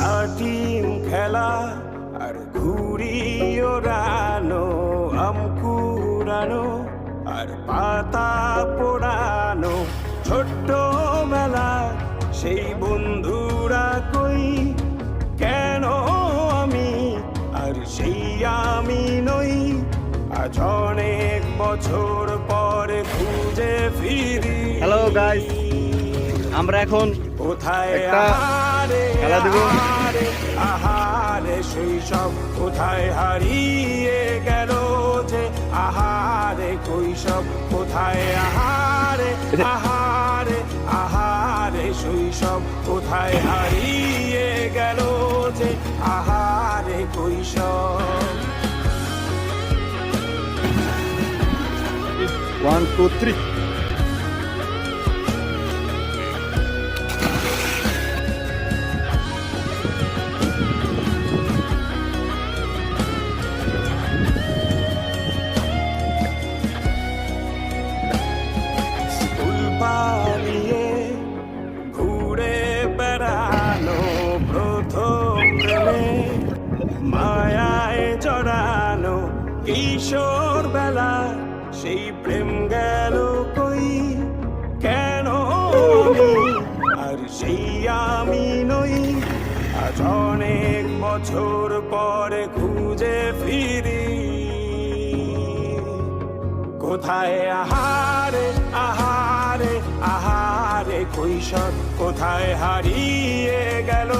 লাটিম খেলা আর ঘুড়ি ওড়ানো, আম কুড়ানো আর পাতা পোড়ানো, ছোট্ট মেলা সেই বন্ধুরা কই, কেন আমি আর সেই আমি নই। আজ অনেক বছর পরে খুঁজে ফিরি। হ্যালো গাইস, আমরা এখন কোথায় একটা আহারে খেলা দেব। আহারে আহারে শৈশব কোথায় হারিয়ে গেল যে, আহারে কৈশব কোথায়, আহারে আহারে আহারে শৈশব কোথায় হারিয়ে গেল যে, আহারে কৈশব। 1 2 3 স্কুল পালিয়ে ঘুরে বেড়ানো, প্রথম প্রেমে মায়ায় জড়ানো, কিশোর বেলা সেই প্রেম গেল কই, কেন আমি আর সেই আমি নই। আজ অনেক বছর পরে খুঁজে ফিরি। কোথায় আহারে আহারে আহারে কৈশোর কোথায় হারিয়ে গেল।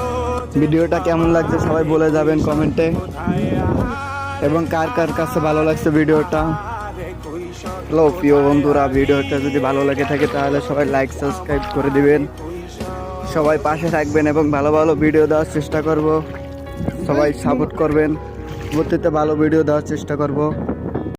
ভিডিওটা কেমন লাগছে সবাই বলে যাবেন কমেন্টে, কোথায় আহারে এবং কার কার কাছে ভালো লাগছে ভিডিওটা। আহারে কৈশোর। হ্যালো প্রিয় বন্ধুরা, ভিডিওটা যদি ভালো লাগে থাকে তাহলে সবাই লাইক সাবস্ক্রাইব করে দিবেন, সবাই পাশে থাকবেন এবং ভালো ভালো ভিডিও দেওয়ার চেষ্টা করব। সবাই সাপোর্ট করবেন, পরবর্তীতে ভালো ভিডিও দেওয়ার চেষ্টা করব।